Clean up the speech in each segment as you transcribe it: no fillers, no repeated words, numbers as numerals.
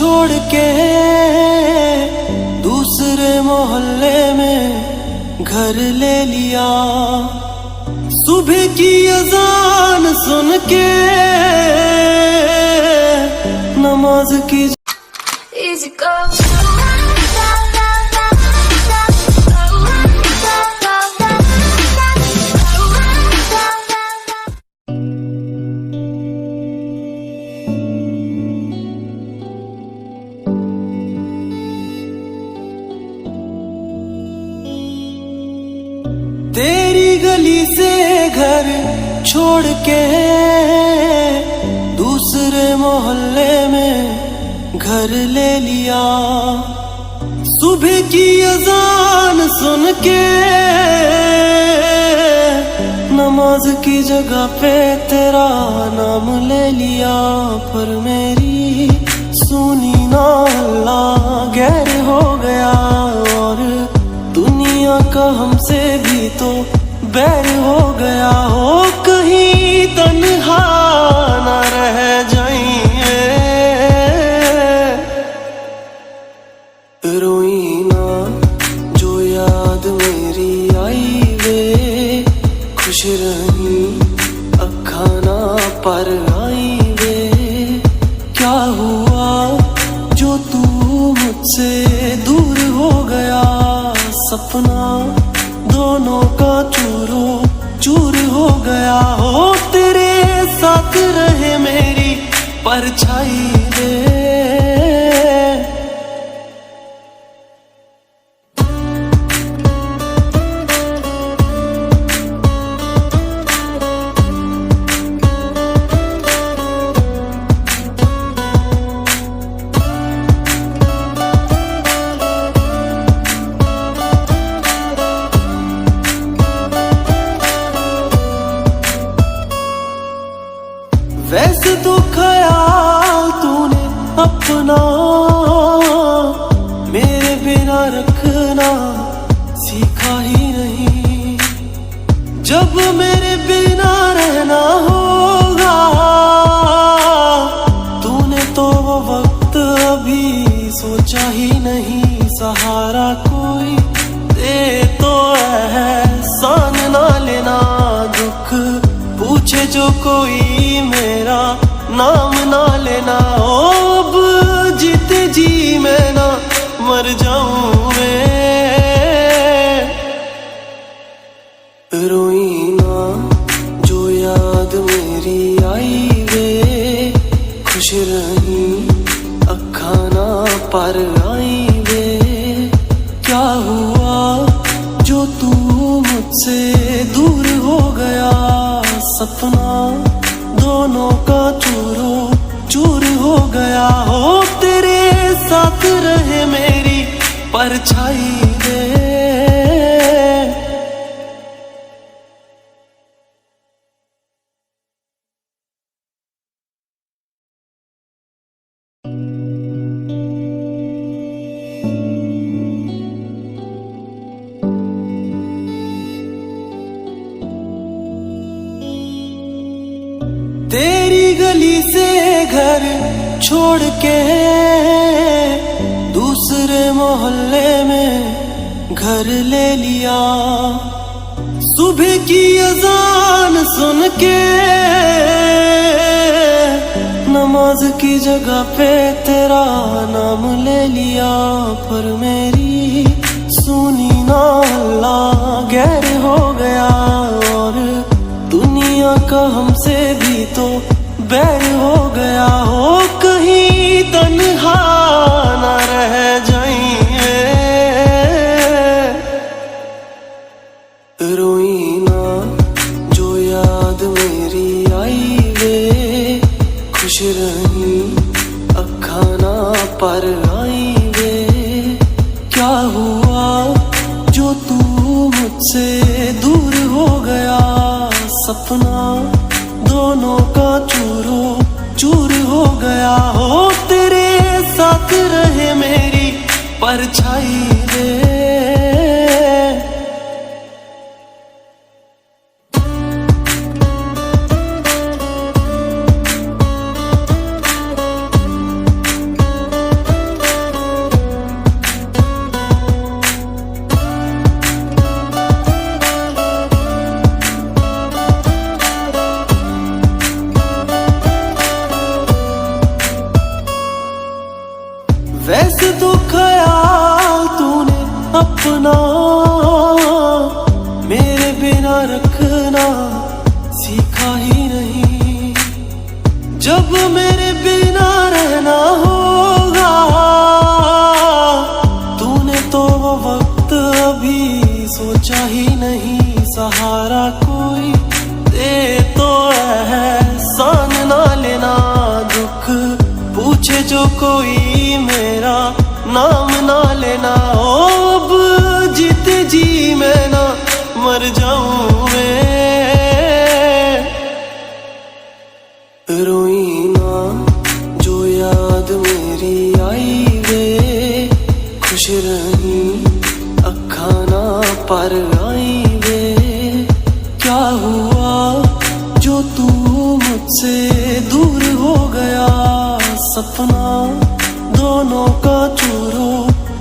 छोड़ के दूसरे मोहल्ले में घर ले लिया। सुबह की अजान सुन के नमाज की तेरी गली से घर छोड़ के दूसरे मोहल्ले में घर ले लिया। सुबह की अजान सुन के नमाज की जगह पे तेरा नाम ले लिया। पर मेरी सुनी ना अल्लाह गैर हो गया और दुनिया का हमसे भी तो बैर हो गया। हो कहीं तन्हा न रह जाइए, रोई ना जो याद मेरी आई वे, खुश रही अखा ना पर आई वे। क्या हुआ जो तू मुझसे दूर हो गया, सपना दोनों का चूरो चूर हो गया। हो तेरे साथ रहे मेरी परछाई वे। वैसे तो ख्याल तूने अपना मेरे बिना रखना सीखा ही नहीं। जब मेरे बिना रहना होगा तूने तो वो वक्त अभी सोचा ही नहीं। सहारा कोई दे तो एहसान ना लेना, दुख पूछे जो कोई मेरा नाम ना लेना। अब जीते जी मैं ना मर जाऊं मैं, रोई ना जो याद मेरी आई वे, खुश रही अखा ना पर आई वे। क्या हुआ जो तू मुझसे दूर हो गया, सपना दोनों का चूरो चूर हो गया। हो तेरे साथ रहे मेरी परछाई वे। तेरी गली से घर छोड़ के दूसरे मोहल्ले में घर ले लिया। सुबह की अजान सुन के नमाज की जगह पे तेरा नाम ले लिया। पर मेरी सुनी ना अल्लाह गैर हो गया और दुनिया का हमसे भी तो बैर हो गया। हो कहीं तन्हा न रह जाइए, रोई ना जो याद मेरी आई वे, खुश रही अखा ना पर आई वे। क्या हुआ जो तू मुझसे दूर हो गया, सपना दोनों का चूरो चूर हो गया। हो तेरे साथ रहे मेरी परछाई वे। वैसे तो ख्याल तूने अपना मेरे बिना रखना सीखा ही नहीं। जब मेरे बिना रहना होगा तूने तो वो वक्त अभी सोचा ही नहीं। सहारा कोई दे तो एहसान ना लेना, दुख पूछे जो कोई मेरा नाम ना लेना। ओ अब जीते जी मैं ना मर जाऊं मैं, रोई ना जो याद मेरी आई वे, खुश रही अखा ना पर आई वे। क्या हुआ जो तू मुझसे दूर हो गया, सपना दोनों का चूरो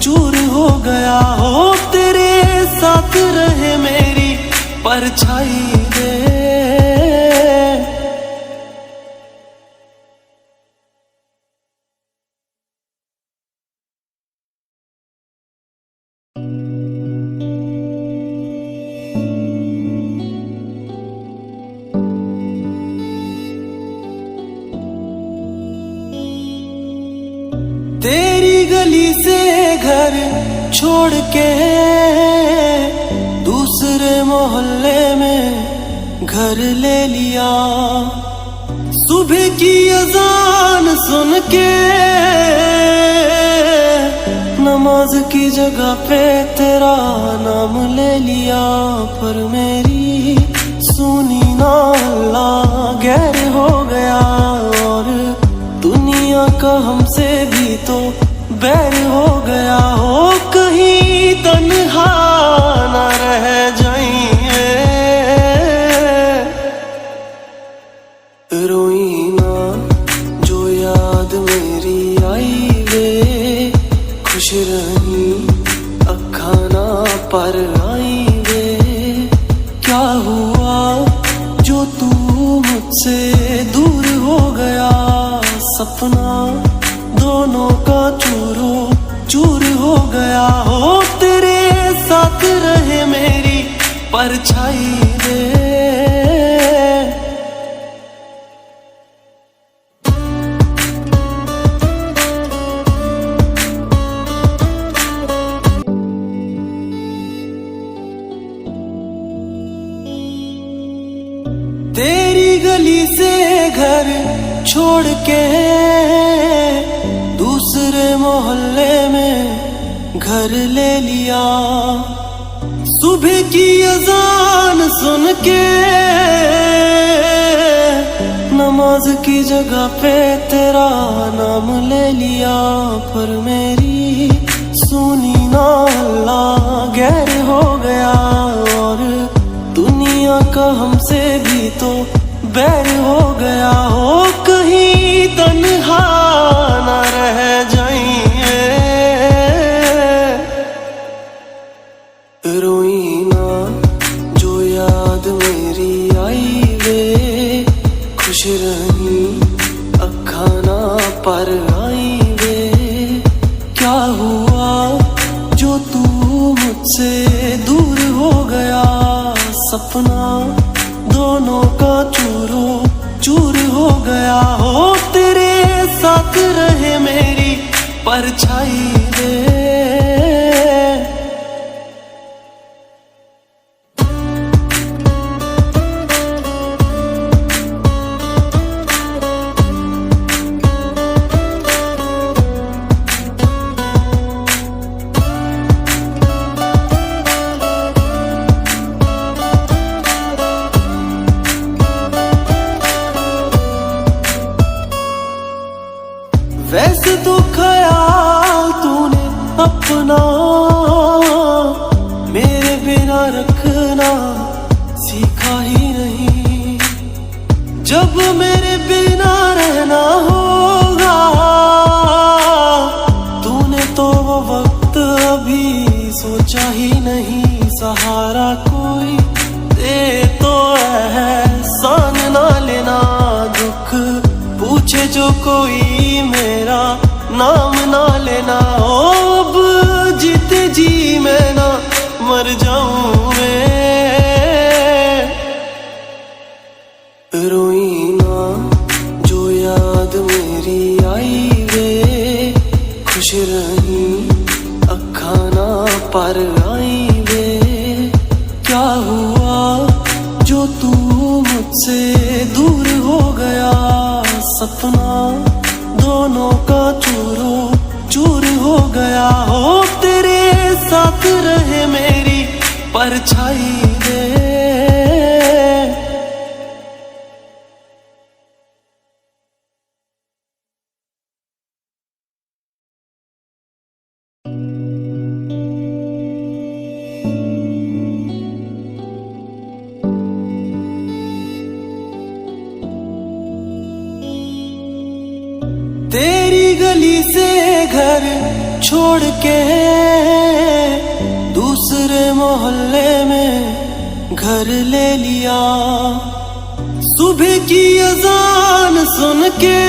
चूर हो गया। हो तेरे साथ रहे मेरी परछाई वे। तेरी गली से घर छोड़ के दूसरे मोहल्ले में घर ले लिया। सुबह की अजान सुन के नमाज की जगह पे तेरा नाम ले लिया। पर मेरी सुनी ना अल्लाह गैर हो गया, और दुनिया का हमसे भी तो बैर हो गया। हो कहीं तन्हा ना रह जाइए, रोई ना जो याद मेरी आई वे, खुश रही अखा ना पर आई वे। क्या हुआ जो तू मुझसे दूर हो गया, सपना दोनों का चूरो चूर हो गया। हो तेरे साथ रहे मेरी परछाई वे। तेरी गली से घर छोड़ के दूसरे मोहल्ले में घर ले लिया। सुबह की अजान सुन के नमाज की जगह पे तेरा नाम ले लिया। पर मेरी सुनी ना अल्लाह गैर हो गया, और दुनिया का हमसे भी तो बैर हो गया। हो कहीं तन्हा ना रह जाइए, रोई ना जो याद मेरी आई वे, खुश रही अखा ना पर आई वे। क्या हुआ जो तू मुझसे दूर हो गया, सपना दोनों का चूरो चूर हो गया। हो तेरे साथ रहे मेरी परछाई वे। वैसे तो ख्याल तूने अपना मेरे बिना रखना सीखा ही नहीं। जब मेरे बिना रहना होगा तूने तो वो वक्त अभी सोचा ही नहीं। सहारा कोई दे तो एहसान ना लेना, दुख पूछे जो कोई मेरा नाम ना लेना। ओ अब जीते जी मैं ना मर जाऊं मैं। रोई ना जो याद मेरी आई वे, खुश रही अखा ना पर आई वे। क्या हुआ जो तू मुझसे दूर हो गया, सपना दोनों का चूरो चूर हो गया। हो तेरे साथ रहे मेरी परछाई वे। तेरी गली से घर छोड़ के दूसरे मोहल्ले में घर ले लिया। सुबह की अजान सुन के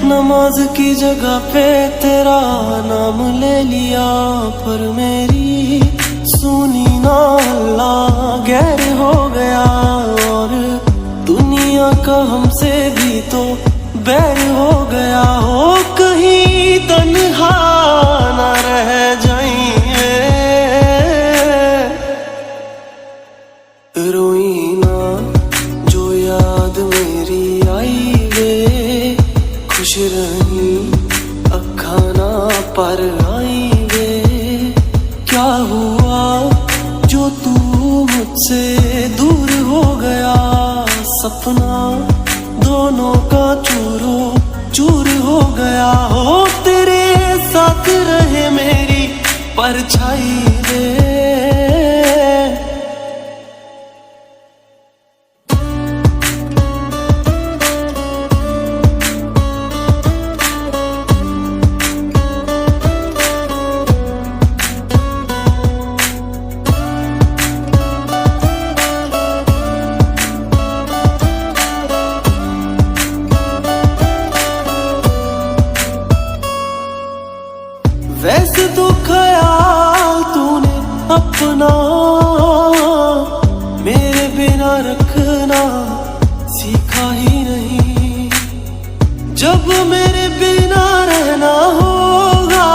नमाज की जगह पे तेरा नाम ले लिया। पर मेरी सुनी ना अल्लाह गैर हो गया, और दुनिया का हमसे भी तो बैर हो गया। हो कहीं तन्हा ना रह जाइए। रोई ना जो याद मेरी आई वे, खुश रही अखा ना पर आई वे। क्या हुआ जो तू मुझसे दूर हो गया, सपना दोनों का चूरो चूर हो गया। हो तेरे साथ रहे मेरी परछाई वे। वैसे तो ख्याल तूने अपना मेरे बिना रखना सीखा ही नहीं। जब मेरे बिना रहना होगा,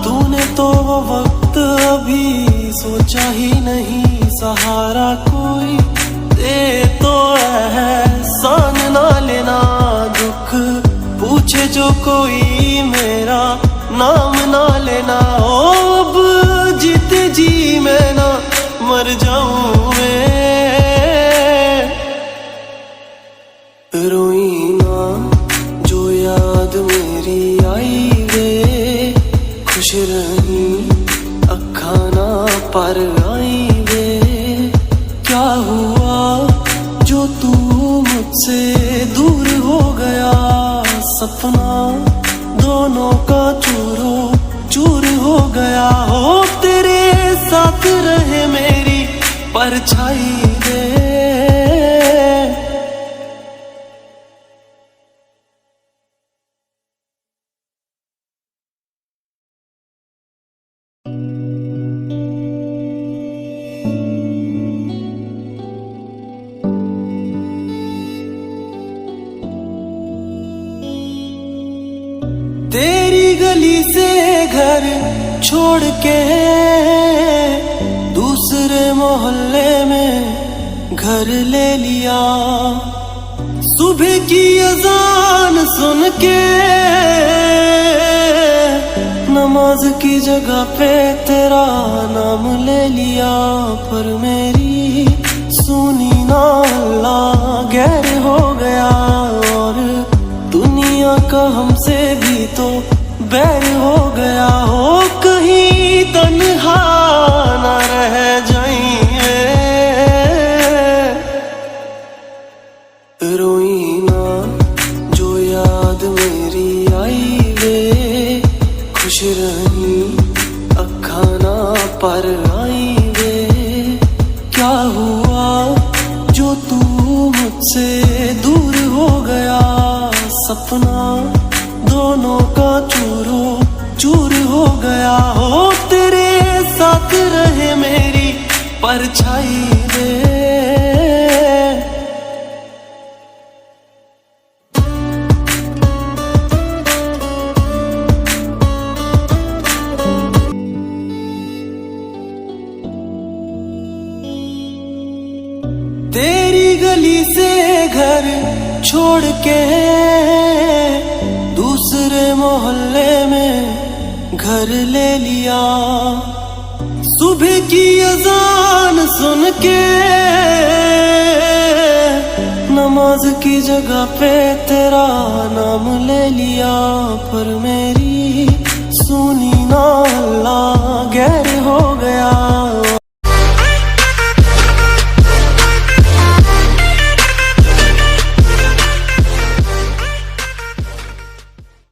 तूने तो वो वक्त अभी सोचा ही नहीं। सहारा कोई दे तो एहसान ना लेना, दुख पूछे जो कोई मेरा नाम ना लेना। ओ अब जीते जी मैं ना मर जाऊं मैं। रोई ना जो याद मेरी आई वे, खुश रही अखा ना पर आई वे। क्या हुआ जो तू मुझसे दूर हो गया, सपना दोनों का चूरो चूर हो गया। हो तेरे साथ रहे मेरी परछाई वे। तेरी गली से घर छोड़ के दूसरे मोहल्ले में घर ले लिया। सुबह की अजान सुन के नमाज की जगह पे तेरा नाम ले लिया। पर मेरी सुनी ना अल्लाह गैर हो गया, और दुनिया का हमसे भी तो बैर हो गया। हो कहीं तन्हा ना रह जाइए। रोई ना जो याद मेरी आई वे, खुश रही अखा ना पर आई वे। क्या हुआ जो तू मुझसे दूर हो गया, सपना दोनों का चूरो चूर हो गया। हो तेरे साथ रहे मेरी परछाई वे, तेरी गली से घर छोड़ के दूसरे मोहल्ले में घर ले लिया। सुबह की अजान सुन के नमाज की जगह पे तेरा नाम ले लिया। पर मेरी सुनी ना अल्लाह गैर हो गया।